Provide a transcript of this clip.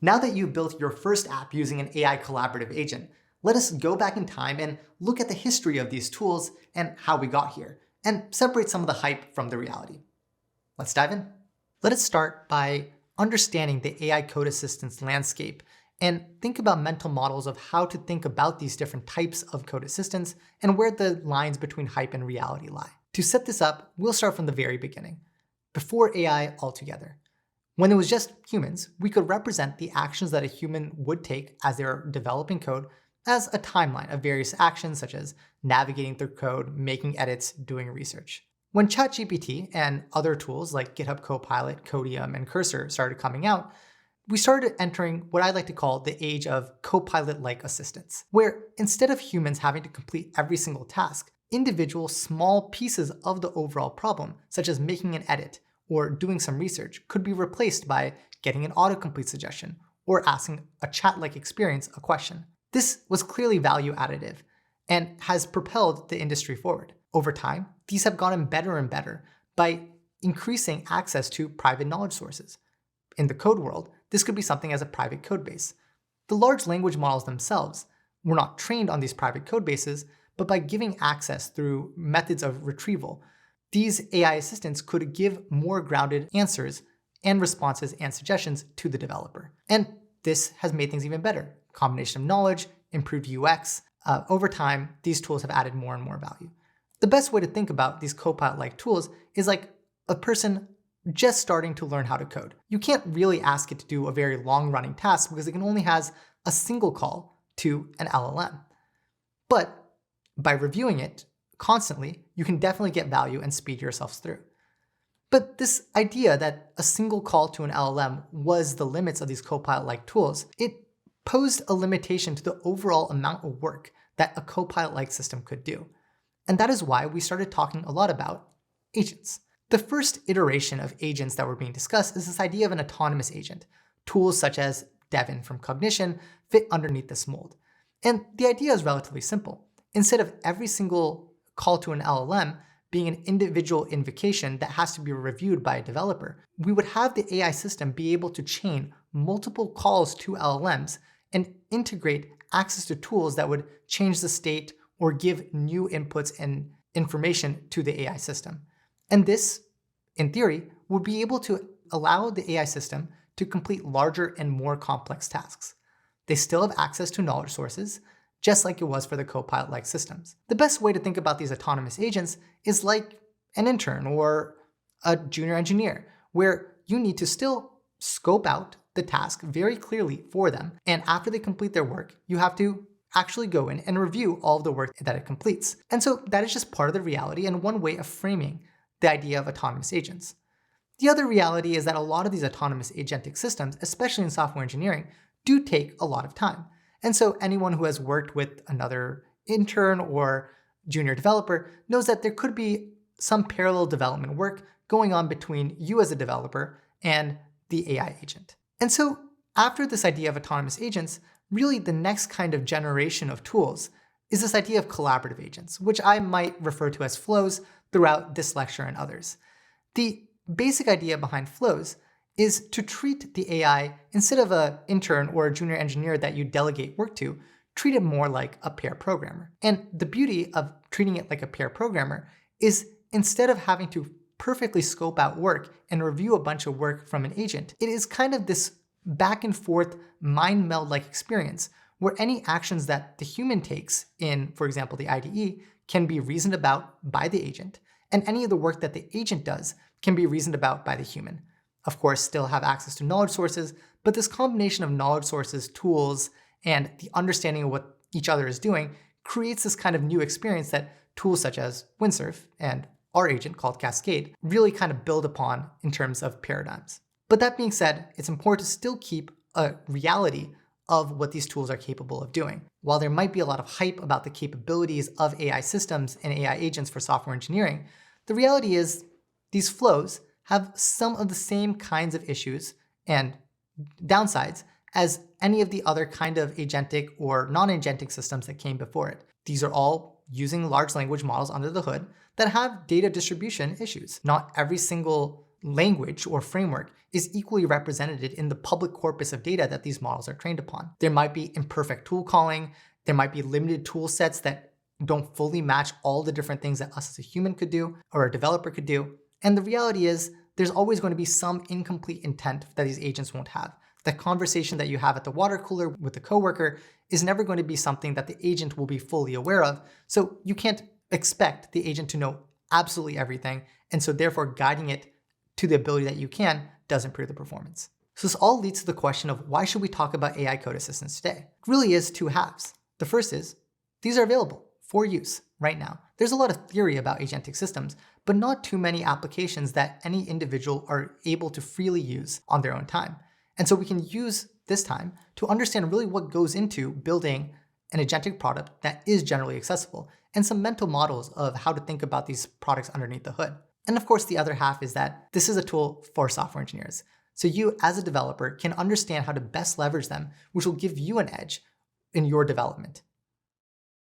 Now that you've built your first app using an AI collaborative agent, let us go back in time and look at the history of these tools and how we got here, and separate some of the hype from the reality. Let's dive in. Let us start by understanding the AI code assistance landscape and think about mental models of how to think about these different types of code assistants and where the lines between hype and reality lie. To set this up, we'll start from the very beginning, before AI altogether. When it was just humans, we could represent the actions that a human would take as they're developing code as a timeline of various actions such as navigating through code, making edits, doing research. When ChatGPT and other tools like GitHub Copilot, Codium, and Cursor started coming out, we started entering what I like to call the age of Copilot-like assistants, where instead of humans having to complete every single task, individual small pieces of the overall problem, such as making an edit or doing some research, could be replaced by getting an autocomplete suggestion or asking a chat-like experience a question. This was clearly value additive and has propelled the industry forward. Over time, these have gotten better and better by increasing access to private knowledge sources. In the code world, this could be something as a private code base. The large language models themselves were not trained on these private code bases, but by giving access through methods of retrieval, these AI assistants could give more grounded answers and responses and suggestions to the developer. And this has made things even better. Combination of knowledge, improved UX. Over time, these tools have added more and more value. The best way to think about these Copilot-like tools is like a person just starting to learn how to code. You can't really ask it to do a very long-running task because it only has a single call to an LLM. But by reviewing it constantly, you can definitely get value and speed yourselves through. But this idea that a single call to an LLM was the limits of these Copilot-like tools, it posed a limitation to the overall amount of work that a Copilot-like system could do. And that is why we started talking a lot about agents. The first iteration of agents that were being discussed is this idea of an autonomous agent. Tools such as Devin from Cognition fit underneath this mold. And the idea is relatively simple. Instead of every single call to an LLM being an individual invocation that has to be reviewed by a developer, we would have the AI system be able to chain multiple calls to LLMs and integrate access to tools that would change the state or give new inputs and information to the AI system. And this, in theory, would be able to allow the AI system to complete larger and more complex tasks. They still have access to knowledge sources, just like it was for the Copilot-like systems. The best way to think about these autonomous agents is like an intern or a junior engineer, where you need to still scope out the task very clearly for them, and after they complete their work, you have to actually go in and review all of the work that it completes. And so that is just part of the reality and one way of framing the idea of autonomous agents. The other reality is that a lot of these autonomous agentic systems, especially in software engineering, do take a lot of time. And so anyone who has worked with another intern or junior developer knows that there could be some parallel development work going on between you as a developer and the AI agent. And so after this idea of autonomous agents, really the next kind of generation of tools is this idea of collaborative agents, which I might refer to as flows throughout this lecture and others. The basic idea behind flows is to treat the AI, instead of an intern or a junior engineer that you delegate work to, treat it more like a pair programmer. And the beauty of treating it like a pair programmer is instead of having to perfectly scope out work and review a bunch of work from an agent, it is kind of this back and forth mind meld-like experience where any actions that the human takes in, for example, the IDE, can be reasoned about by the agent, and any of the work that the agent does can be reasoned about by the human. Of course, still have access to knowledge sources, but this combination of knowledge sources, tools, and the understanding of what each other is doing creates this kind of new experience that tools such as Windsurf and our agent called Cascade really kind of build upon in terms of paradigms. But that being said, it's important to still keep a reality of what these tools are capable of doing. While there might be a lot of hype about the capabilities of AI systems and AI agents for software engineering, the reality is these flows have some of the same kinds of issues and downsides as any of the other kind of agentic or non-agentic systems that came before it. These are all using large language models under the hood that have data distribution issues. Not every single language or framework is equally represented in the public corpus of data that these models are trained upon. There might be imperfect tool calling, there might be limited tool sets that don't fully match all the different things that us as a human could do or a developer could do. And the reality is there's always going to be some incomplete intent that these agents won't have. The conversation that you have at the water cooler with the coworker is never going to be something that the agent will be fully aware of. So you can't expect the agent to know absolutely everything. And so therefore guiding it to the ability that you can does improve the performance. So this all leads to the question of why should we talk about AI code assistants today? It really is two halves. The first is these are available for use right now. There's a lot of theory about agentic systems, but not too many applications that any individual are able to freely use on their own time. And so we can use this time to understand really what goes into building an agentic product that is generally accessible and some mental models of how to think about these products underneath the hood. And of course, the other half is that this is a tool for software engineers. So you as a developer can understand how to best leverage them, which will give you an edge in your development.